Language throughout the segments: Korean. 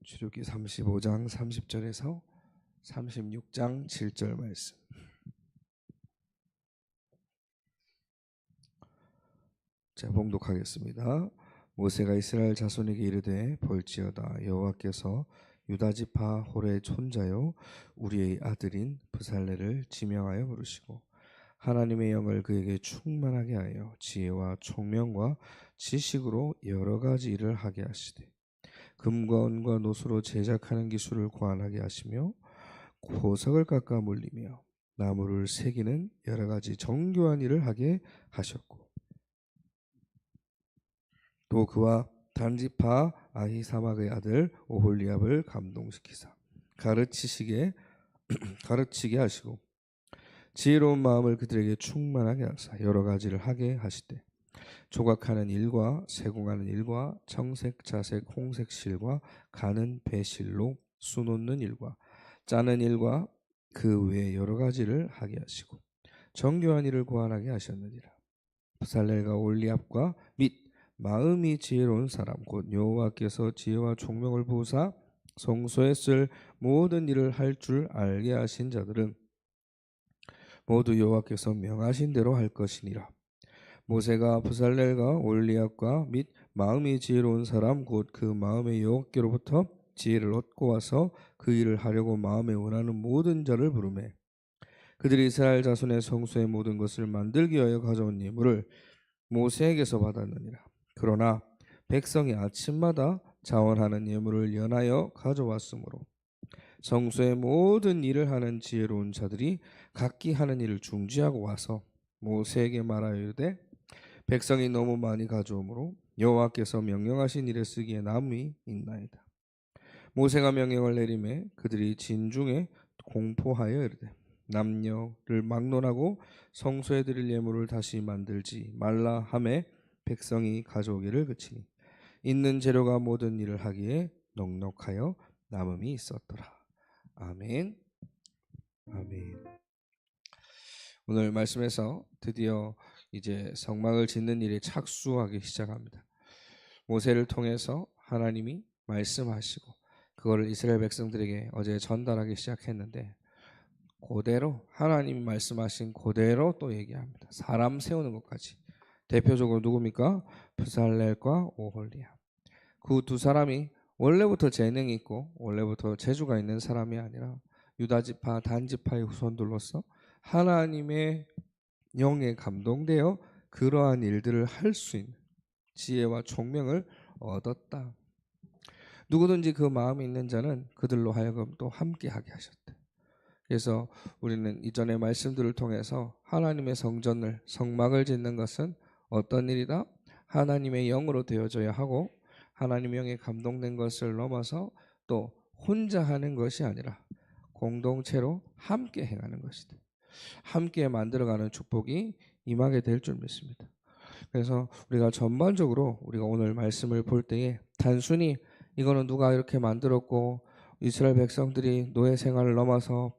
출애굽기 35장 30절에서 36장 7절 말씀. 자, 봉독하겠습니다. 모세가 이스라엘 자손에게 이르되 볼지어다 여호와께서 유다 지파 홀의 손자요 우리의 아들인 브살레를 지명하여 부르시고 하나님의 영을 그에게 충만하게 하여 지혜와 총명과 지식으로 여러 가지 일을 하게 하시되 금과 은과 노수로 제작하는 기술을 고안하게 하시며 보석을 깎아 물리며 나무를 새기는 여러 가지 정교한 일을 하게 하셨고 또 그와 단지파 아히사막의 아들 오홀리압을 감동시키사 가르치게 하시고 지혜로운 마음을 그들에게 충만하게 하사 여러 가지를 하게 하시되 조각하는 일과 세공하는 일과 청색, 자색, 홍색 실과 가는 배실로 수놓는 일과 짜는 일과 그 외 여러 가지를 하게 하시고 정교한 일을 고안하게 하셨느니라. 브살렐과 올리압과 및 마음이 지혜로운 사람 곧 여호와께서 지혜와 총명을 부으사 성소에 쓸 모든 일을 할 줄 알게 하신 자들은 모두 여호와께서 명하신 대로 할 것이니라. 모세가 브살렐과 올리압과 및 마음이 지혜로운 사람 곧 그 마음의 여호와께로부터 지혜를 얻고 와서 그 일을 하려고 마음에 원하는 모든 자를 부르매 그들이 이스라엘 자손의 성소의 모든 것을 만들기 위하여 가져온 예물을 모세에게서 받았느니라. 그러나 백성이 아침마다 자원하는 예물을 연하여 가져왔으므로 성소의 모든 일을 하는 지혜로운 자들이 각기 하는 일을 중지하고 와서 모세에게 말하여 이르되 백성이 너무 많이 가져오므로 여호와께서 명령하신 일에 쓰기에 남이 있나이다. 모세가 명령을 내리매 그들이 진중에 공포하여 이르되 남녀를 막론하고 성소에 드릴 예물을 다시 만들지 말라 하매 백성이 가져오기를 그치니 있는 재료가 모든 일을 하기에 넉넉하여 남음이 있었더라. 아멘. 아멘. 오늘 말씀에서 드디어 이제 성막을 짓는 일이 착수하기 시작합니다. 모세를 통해서 하나님이 말씀하시고 그거를 이스라엘 백성들에게 어제 전달하기 시작했는데 그대로 하나님이 말씀하신 그대로 또 얘기합니다. 사람 세우는 것까지. 대표적으로 누굽니까? 브살렐과 오홀리압. 그 두 사람이 원래부터 재능이 있고 원래부터 재주가 있는 사람이 아니라 유다지파 단지파의 후손들로서 하나님의 영에 감동되어 그러한 일들을 할 수 있는 지혜와 총명을 얻었다. 누구든지 그 마음이 있는 자는 그들로 하여금 또 함께하게 하셨다. 그래서 우리는 이전의 말씀들을 통해서 하나님의 성전을 성막을 짓는 것은 어떤 일이다? 하나님의 영으로 되어져야 하고 하나님의 영에 감동된 것을 넘어서 또 혼자 하는 것이 아니라 공동체로 함께 행하는 것이다. 함께 만들어가는 축복이 임하게 될 줄 믿습니다. 그래서 우리가 전반적으로 우리가 오늘 말씀을 볼 때에 단순히 이거는 누가 이렇게 만들었고 이스라엘 백성들이 노예 생활을 넘어서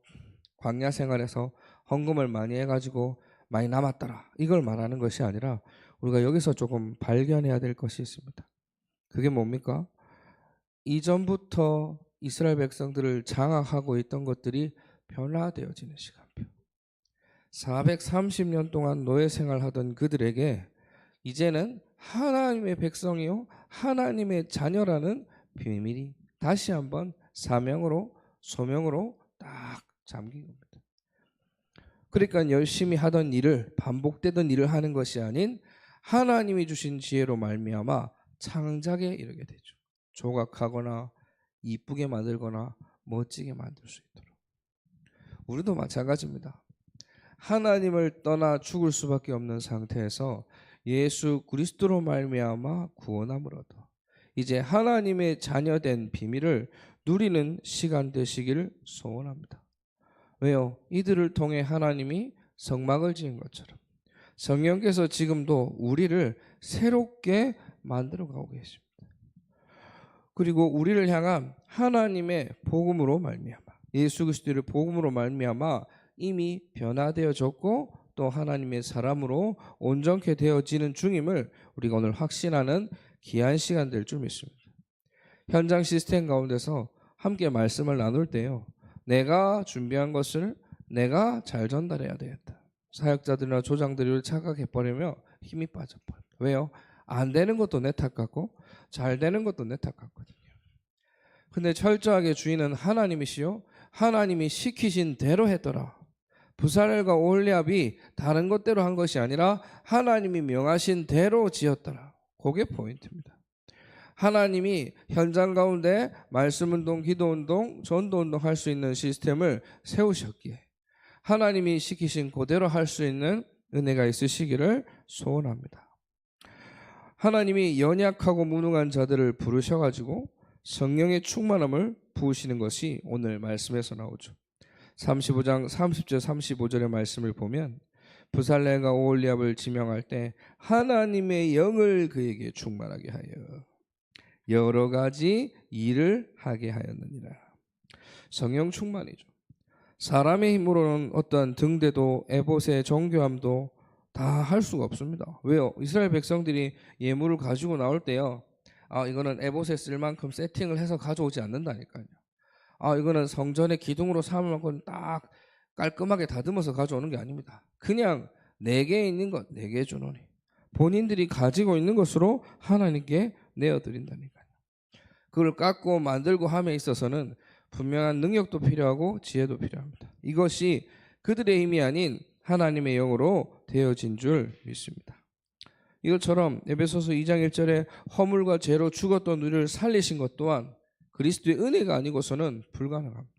광야 생활에서 헌금을 많이 해가지고 많이 남았더라 이걸 말하는 것이 아니라 우리가 여기서 조금 발견해야 될 것이 있습니다. 그게 뭡니까? 이전부터 이스라엘 백성들을 장악하고 있던 것들이 변화되어지는 시간표. 430년 동안 노예 생활하던 그들에게 이제는 하나님의 백성이요 하나님의 자녀라는 비밀이 다시 한번 사명으로 소명으로 딱 잠긴 겁니다. 그러니까 열심히 하던 일을 반복되던 일을 하는 것이 아닌 하나님이 주신 지혜로 말미암아 창작에 이르게 되죠. 조각하거나 이쁘게 만들거나 멋지게 만들 수 있도록. 우리도 마찬가지입니다. 하나님을 떠나 죽을 수밖에 없는 상태에서 예수 그리스도로 말미암아 구원함을 얻어 이제 하나님의 자녀된 비밀을 누리는 시간 되시기를 소원합니다. 왜요? 이들을 통해 하나님이 성막을 지은 것처럼 성령께서 지금도 우리를 새롭게 만들어가고 계십니다. 그리고 우리를 향한 하나님의 복음으로 말미암아 예수 그리스도의 복음으로 말미암아 이미 변화되어졌고 또 하나님의 사람으로 온전케 되어지는 중임을 우리가 오늘 확신하는 귀한 시간 될 줄 믿습니다. 현장 시스템 가운데서 함께 말씀을 나눌 때요, 내가 준비한 것을 내가 잘 전달해야 되겠다. 사역자들이나 조장들이 착각해버리면 힘이 빠져버려요. 왜요? 안 되는 것도 내 탓 같고 잘 되는 것도 내 탓 같거든요. 근데 철저하게 주인은 하나님이시요, 하나님이 시키신 대로 했더라. 부살엘과 오홀리압이 다른 것대로 한 것이 아니라 하나님이 명하신 대로 지었더라. 그게 포인트입니다. 하나님이 현장 가운데 말씀운동, 기도운동, 전도운동 할 수 있는 시스템을 세우셨기에 하나님이 시키신 그대로 할 수 있는 은혜가 있으시기를 소원합니다. 하나님이 연약하고 무능한 자들을 부르셔가지고 성령의 충만함을 부으시는 것이 오늘 말씀에서 나오죠. 35장 30절 35절의 말씀을 보면 부살렐과 오홀리압을 지명할 때 하나님의 영을 그에게 충만하게 하여 여러 가지 일을 하게 하였느니라. 성령 충만이죠. 사람의 힘으로는 어떠한 등대도 에봇의 정교함도 다 할 수가 없습니다. 왜요? 이스라엘 백성들이 예물을 가지고 나올 때요, 이거는 에봇에 쓸 만큼 세팅을 해서 가져오지 않는다니까요. 이거는 성전의 기둥으로 삼을 만큼 딱 깔끔하게 다듬어서 가져오는 게 아닙니다. 그냥 내게 있는 것, 내게 주노니. 본인들이 가지고 있는 것으로 하나님께 내어드린다니까요. 그걸 깎고 만들고 함에 있어서는 분명한 능력도 필요하고 지혜도 필요합니다. 이것이 그들의 힘이 아닌 하나님의 영으로 되어진 줄 믿습니다. 이것처럼 에베소서 2장 1절에 허물과 죄로 죽었던 우리를 살리신 것 또한 그리스도의 은혜가 아니고서는 불가능합니다.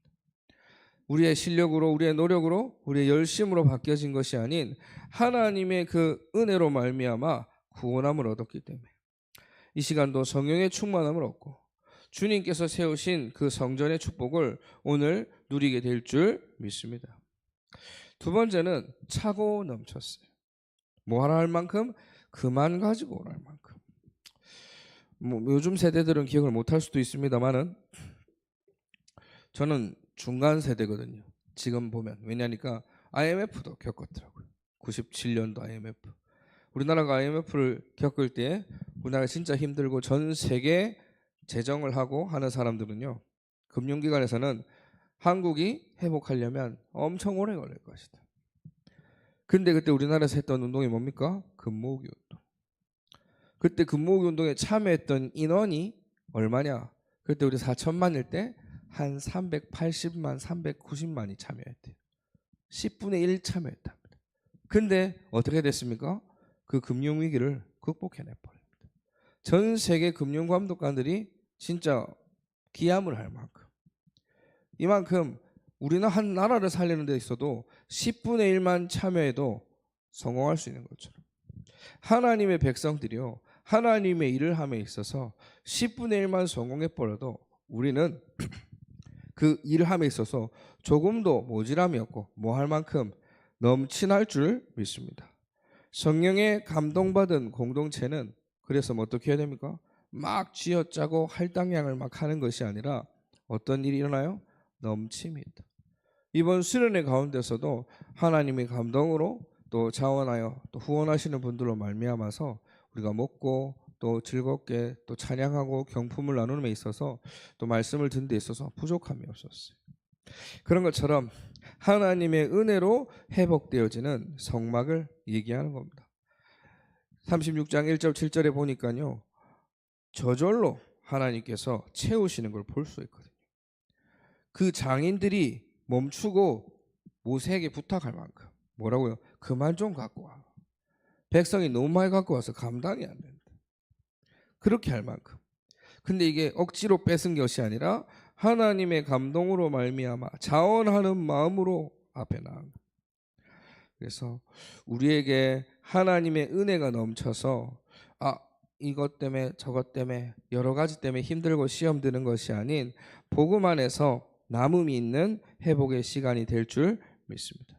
우리의 실력으로, 우리의 노력으로, 우리의 열심으로 바뀌어진 것이 아닌 하나님의 그 은혜로 말미암아 구원함을 얻었기 때문에 이 시간도 성령의 충만함을 얻고 주님께서 세우신 그 성전의 축복을 오늘 누리게 될 줄 믿습니다. 두 번째는 차고 넘쳤어요. 뭐 하라 할 만큼 그만 가지고 오라 할 만큼. 요즘 세대들은 기억을 못할 수도 있습니다만은 저는 중간 세대거든요. 지금 보면. 왜냐니까 IMF도 겪었더라고요. 97년도 IMF. 우리나라가 IMF를 겪을 때 우리나라가 진짜 힘들고 전 세계 재정을 하고 하는 사람들은요, 금융기관에서는 한국이 회복하려면 엄청 오래 걸릴 것이다. 근데 그때 우리나라에서 했던 운동이 뭡니까? 금모으기 운동. 그때 금모으기 운동에 참여했던 인원이 얼마냐? 그때 우리 4천만일 때 한 380만, 390만이 참여했대요. 10분의 1 참여했답니다. 근데 어떻게 됐습니까? 그 금융위기를 극복해내버립니다. 전 세계 금융감독관들이 진짜 기함을 할 만큼, 이만큼 우리는 한 나라를 살리는 데 있어도 10분의 1만 참여해도 성공할 수 있는 것처럼 하나님의 백성들이요, 하나님의 일을 함에 있어서 10분의 1만 성공해버려도 우리는 그 일을 함에 있어서 조금도 모질함이 없고 뭐 할 만큼 넘친할 줄 믿습니다. 성령의 감동받은 공동체는 그래서 뭐 어떻게 해야 됩니까? 막 쥐어짜고 할당량을 막 하는 것이 아니라 어떤 일이 일어나요? 넘침이 있다. 이번 수련회 가운데서도 하나님의 감동으로 또 자원하여 또 후원하시는 분들로 말미암아서 우리가 먹고 또 즐겁게 또 찬양하고 경품을 나누는 데 있어서 또 말씀을 듣는 데 있어서 부족함이 없었어요. 그런 것처럼 하나님의 은혜로 회복되어지는 성막을 얘기하는 겁니다. 36장 1절 7절에 보니까요, 저절로 하나님께서 채우시는 걸 볼 수 있거든요. 그 장인들이 멈추고 모세에게 부탁할 만큼 뭐라고요? 그만 좀 갖고 와. 백성이 너무 많이 갖고 와서 감당이 안 된다. 그렇게 할 만큼. 근데 이게 억지로 뺏은 것이 아니라 하나님의 감동으로 말미암아 자원하는 마음으로 앞에 나간. 그래서 우리에게 하나님의 은혜가 넘쳐서 이것 때문에 저것 때문에 여러 가지 때문에 힘들고 시험 드는 것이 아닌 복음 안에서 남음이 있는 회복의 시간이 될 줄 믿습니다.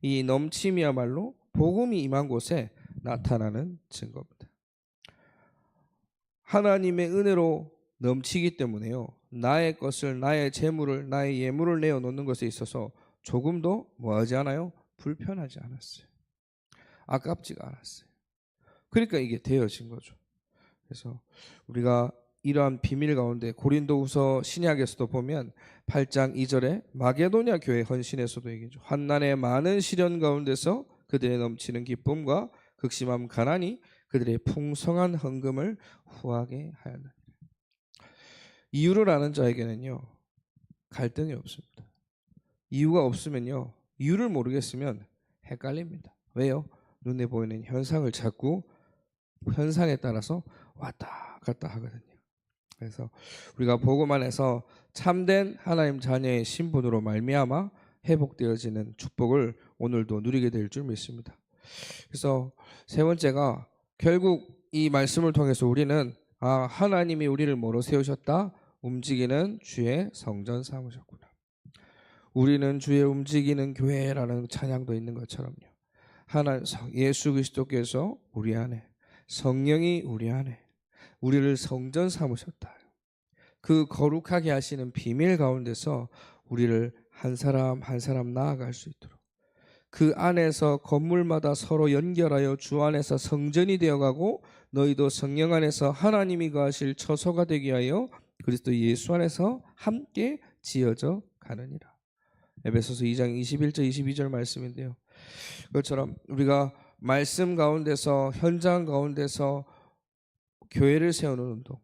이 넘침이야말로 복음이 임한 곳에 나타나는 증거입니다. 하나님의 은혜로 넘치기 때문에요, 나의 것을, 나의 재물을, 나의 예물을 내어놓는 것에 있어서 조금도 뭐하지 않아요? 불편하지 않았어요. 아깝지가 않았어요. 그러니까 이게 되어진 거죠. 그래서 우리가 이러한 비밀 가운데 고린도후서 신약에서도 보면 8장 2절에 마게도냐 교회 헌신에서도 얘기죠. 환난의 많은 시련 가운데서 그들의 넘치는 기쁨과 극심한 가난이 그들의 풍성한 헌금을 후하게 하였느니라. 이유를 아는 자에게는요 갈등이 없습니다. 이유가 없으면요 이유를 모르겠으면 헷갈립니다. 왜요? 눈에 보이는 현상을 찾고 현상에 따라서 왔다 갔다 하거든요. 그래서 우리가 복음 안에서 참된 하나님 자녀의 신분으로 말미암아 회복되어지는 축복을 오늘도 누리게 될 줄 믿습니다. 그래서 세 번째가 결국 이 말씀을 통해서 우리는 하나님이 우리를 뭐로 세우셨다? 움직이는 주의 성전 삼으셨구나. 우리는 주의 움직이는 교회라는 찬양도 있는 것처럼요. 예수 그리스도께서 우리 안에, 성령이 우리 안에 우리를 성전 삼으셨다. 그 거룩하게 하시는 비밀 가운데서 우리를 한 사람 한 사람 나아갈 수 있도록 그 안에서 건물마다 서로 연결하여 주 안에서 성전이 되어가고 너희도 성령 안에서 하나님이 거하실 처소가 되게 하여 그리스도 예수 안에서 함께 지어져 가느니라. 에베소서 2장 21절 22절 말씀인데요. 그것처럼 우리가 말씀 가운데서 현장 가운데서 교회를 세우는 운동,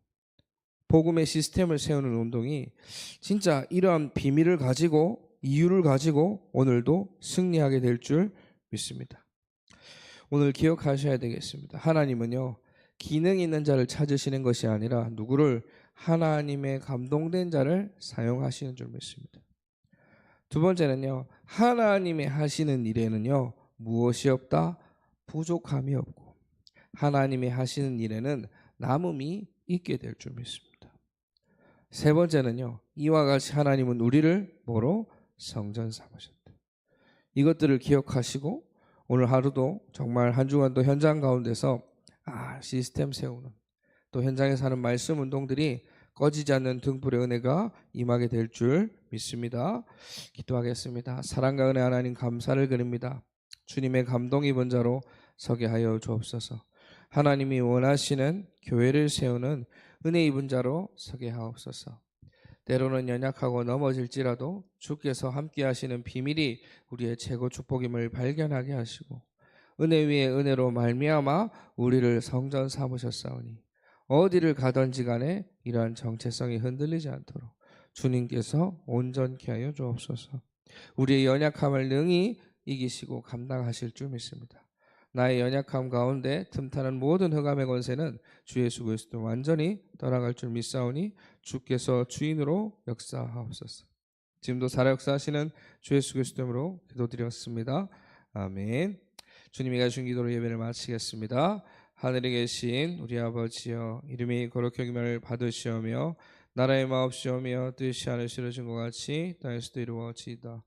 복음의 시스템을 세우는 운동이 진짜 이러한 비밀을 가지고 이유를 가지고 오늘도 승리하게 될 줄 믿습니다. 오늘 기억하셔야 되겠습니다. 하나님은요 기능 있는 자를 찾으시는 것이 아니라 누구를 하나님의 감동된 자를 사용하시는 줄 믿습니다. 두 번째는요 하나님의 하시는 일에는요 무엇이 없다? 부족함이 없고 하나님의 하시는 일에는 남음이 있게 될 줄 믿습니다. 세 번째는요 이와 같이 하나님은 우리를 뭐로? 성전 삼으셨다. 이것들을 기억하시고 오늘 하루도 정말 한 주간도 현장 가운데서 시스템 세우는 또 현장에서 하는 말씀 운동들이 꺼지지 않는 등불의 은혜가 임하게 될 줄 믿습니다. 기도하겠습니다. 사랑과 은혜 하나님 감사를 드립니다. 주님의 감동 입은 자로 서게 하여 주옵소서. 하나님이 원하시는 교회를 세우는 은혜 입은 자로 서게 하옵소서. 때로는 연약하고 넘어질지라도 주께서 함께 하시는 비밀이 우리의 최고 축복임을 발견하게 하시고 은혜 위에 은혜로 말미암아 우리를 성전 삼으셨사오니 어디를 가든지 간에 이러한 정체성이 흔들리지 않도록 주님께서 온전케 하여 주옵소서. 우리의 연약함을 능히 이기시고 감당하실 줄 믿습니다. 나의 연약함 가운데 틈타는 모든 흑암의 권세는 주 예수 그리스도 완전히 떠나갈 줄 믿사오니 주께서 주인으로 역사하옵소서. 지금도 살아 역사하시는 주 예수 그리스도로 기도드렸습니다. 아멘. 주님이 가신 기도로 예배를 마치겠습니다. 하늘에 계신 우리 아버지여 이름이 거룩히 여김을 받으시오며 나라의 마옵시오며 뜻이 하늘에서 이루어진 것 같이 땅에서도 이루어지이다.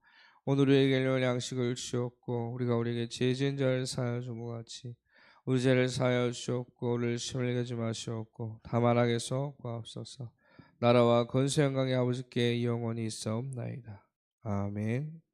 오늘 우리에게 일용할 양식을 주옵고 우리가 우리에게 죄 지은 자를 사하여 준 것 같이 우리 죄를 사하여 주옵고 우리를 시험에 가지 마시옵고 다만 악에서 구하옵소서. 나라와 권세 영광의 아버지께 영원히 있사옵나이다. 아멘.